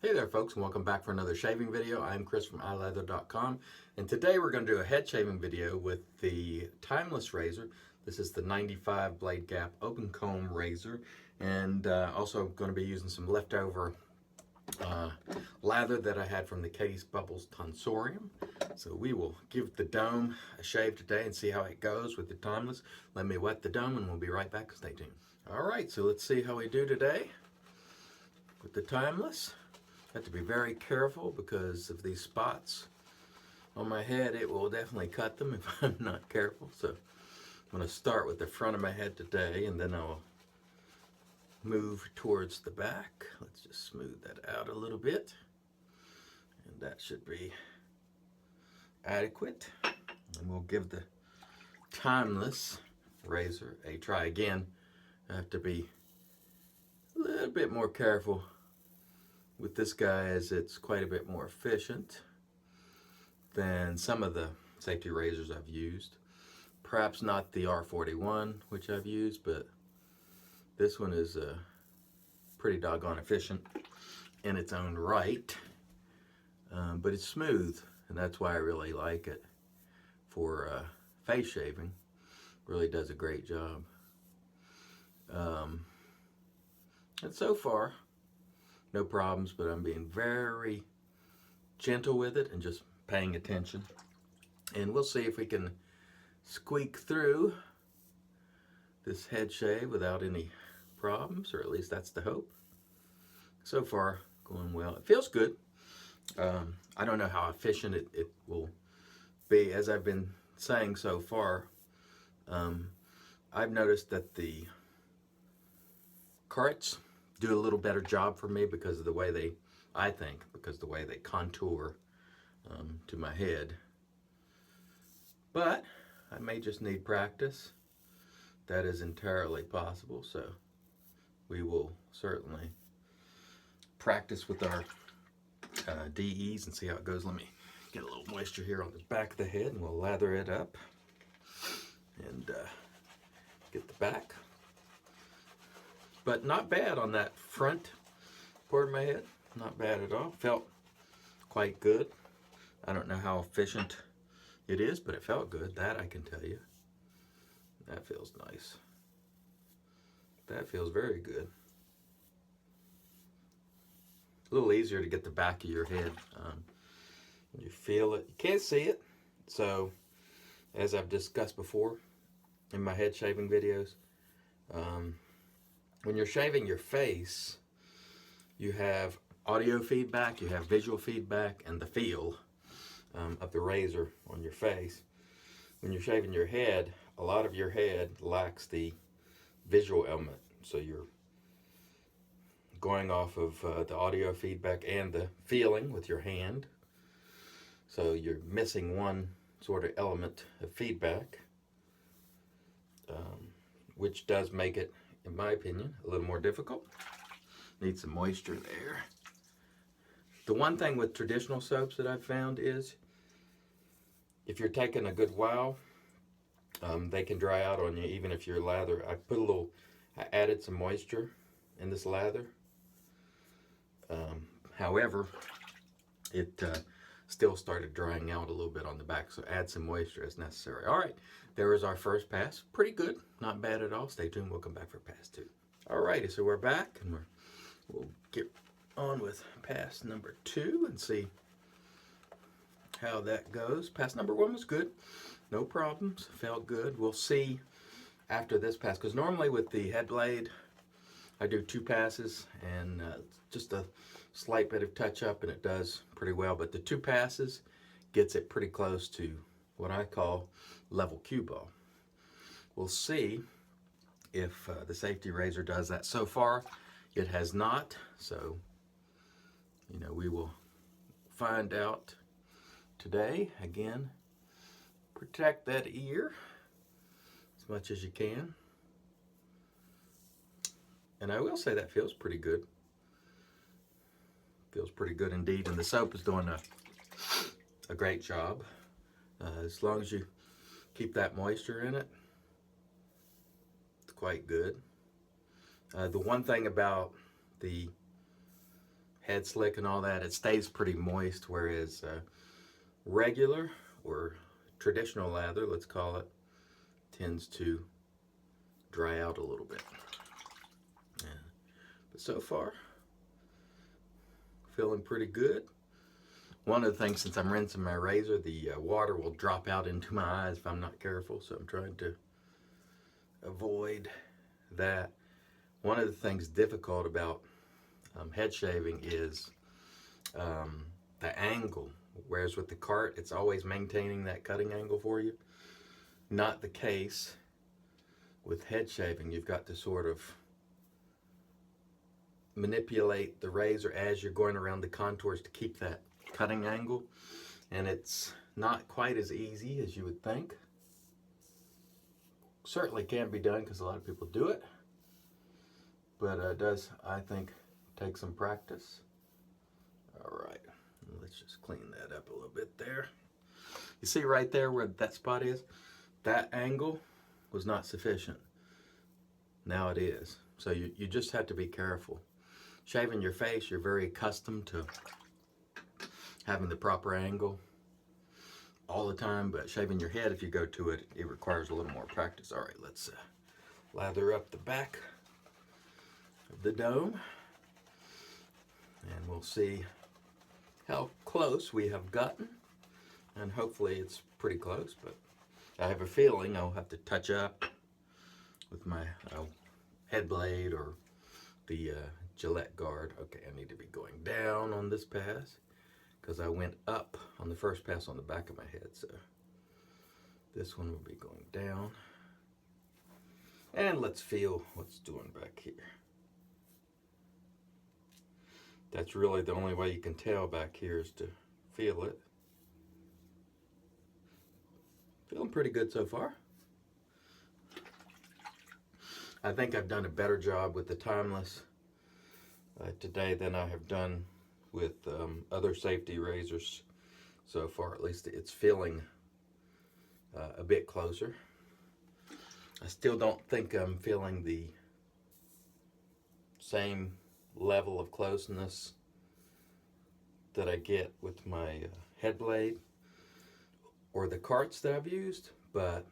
Hey there folks, and welcome back for another shaving video. I'm Chris from iLeather.com, and today we're going to do a head shaving video with the timeless razor. This is the 95 blade gap open comb razor, and also going to be using some leftover lather that I had from the Katie's Bubbles Tonsorium. So we will give the dome a shave today and see how it goes with the timeless. Let me wet the dome and we'll be right back. Stay tuned. Alright, so let's see how we do today with the timeless. Have to be very careful because of these spots on my head. It will definitely cut them if I'm not careful. So I'm going to start with the front of my head today, and then I'll move towards the back. Let's just smooth that out a little bit, and that should be adequate. And we'll give the timeless razor a try again. I have to be a little bit more careful with this guy, as it's quite a bit more efficient than some of the safety razors I've used. Perhaps not the R41, which I've used, but this one is pretty doggone efficient in its own right. But it's smooth, and that's why I really like it for face shaving. Really does a great job. And so far, no problems, but I'm being very gentle with it and just paying attention. And we'll see if we can squeak through this head shave without any problems, or at least that's the hope. So far, going well. It feels good. I don't know how efficient it will be. As I've been saying so far, I've noticed that the carts do a little better job for me because of the way they, I think, because the way they contour to my head. But I may just need practice. That is entirely possible, so we will certainly practice with our DEs and see how it goes. Let me get a little moisture here on the back of the head, and we'll lather it up and get the back. But not bad on that front part of my head. Not bad at all. Felt quite good. I don't know how efficient it is, but it felt good. That I can tell you. That feels nice. That feels very good. A little easier to get the back of your head. You feel it. You can't see it. So, as I've discussed before in my head shaving videos, when you're shaving your face, you have audio feedback, you have visual feedback, and the feel of the razor on your face. When you're shaving your head, a lot of your head lacks the visual element. So you're going off of the audio feedback and the feeling with your hand. So you're missing one sort of element of feedback, which does make it, in my opinion, a little more difficult. Need some moisture there. The one thing with traditional soaps that I've found is if you're taking a good while, they can dry out on you even if you're lather. I added some moisture in this lather. However, it still started drying out a little bit on the back, so add some moisture as necessary. All right, there is our first pass. Pretty good, not bad at all. Stay tuned, we'll come back for pass 2. All righty, so we're back, and we'll get on with pass number 2 and see how that goes. Pass number 1 was good, no problems, felt good. We'll see after this pass, because normally with the head blade, I do 2 passes and just a slight bit of touch up, and it does pretty well. But the 2 passes gets it pretty close to what I call level cue ball. We'll see if the safety razor does that. So far, it has not. So, we will find out today. Again, protect that ear as much as you can. And I will say that feels pretty good. Feels pretty good indeed, and the soap is doing a great job. As long as you keep that moisture in it, it's quite good. The one thing about the head slick and all that, it stays pretty moist, whereas regular or traditional lather, let's call it, tends to dry out a little bit. Yeah. But so far, feeling pretty good. One of the things, since I'm rinsing my razor, the water will drop out into my eyes if I'm not careful, so I'm trying to avoid that. One of the things difficult about head shaving is the angle, whereas with the cart, it's always maintaining that cutting angle for you. Not the case with head shaving. You've got to sort of manipulate the razor as you're going around the contours to keep that cutting angle, and it's not quite as easy as you would think. Certainly can be done because a lot of people do it, but it does, I think, take some practice. All right, let's just clean that up a little bit there. You see right there where that spot is? That angle was not sufficient. Now it is. So you just have to be careful. Shaving your face, you're very accustomed to having the proper angle all the time, but shaving your head, if you go to it, it requires a little more practice. All right, let's lather up the back of the dome, and we'll see how close we have gotten, and hopefully it's pretty close, but I have a feeling I'll have to touch up with my head blade or the Gillette guard. Okay, I need to be going down on this pass because I went up on the first pass on the back of my head, so this one will be going down. And let's feel what's doing back here. That's really the only way you can tell back here is to feel it. Feeling pretty good so far. I think I've done a better job with the Timeless today than I have done with other safety razors so far. At least it's feeling a bit closer. I still don't think I'm feeling the same level of closeness that I get with my head blade or the carts that I've used, but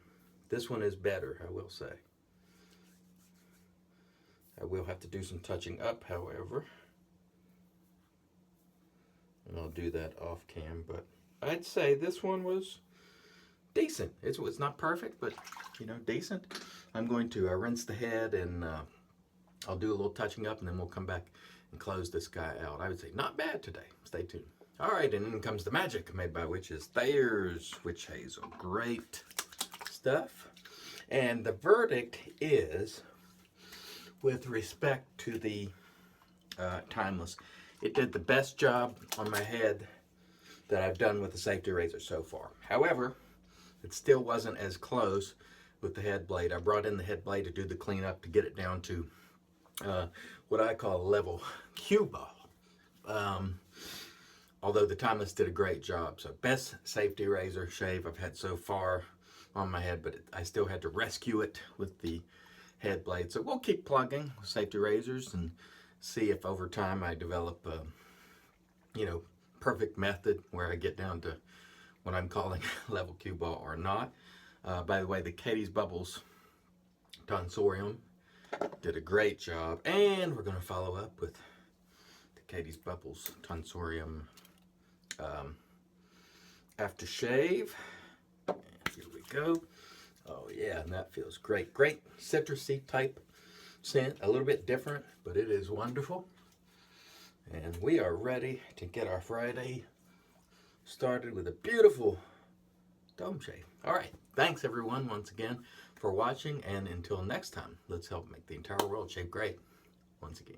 this one is better, I will say. I will have to do some touching up, however, and I'll do that off cam, but I'd say this one was decent. It's not perfect, but you know, decent. I'm going to rinse the head, and I'll do a little touching up, and then we'll come back and close this guy out. I would say not bad today. Stay tuned. All right, and in comes the magic made by Witches. Thayers Witch Hazel. Great stuff. And the verdict is, with respect to the Timeless, it did the best job on my head that I've done with the safety razor so far. However, it still wasn't as close with the head blade. I brought in the head blade to do the cleanup to get it down to what I call a level cue ball. Although the Timeless did a great job. So best safety razor shave I've had so far on my head, but I still had to rescue it with the head blade. So we'll keep plugging safety razors and see if over time I develop a, you know, perfect method where I get down to what I'm calling level cue ball or not. By the way, the Katie's Bubbles Tonsorium did a great job, and we're going to follow up with the Katie's Bubbles Tonsorium aftershave. And here we go. Oh yeah, and that feels great. Great citrusy type scent, a little bit different, but it is wonderful. And we are ready to get our Friday started with a beautiful dome shave. All right, thanks everyone once again for watching, and until next time, let's help make the entire world shave great once again.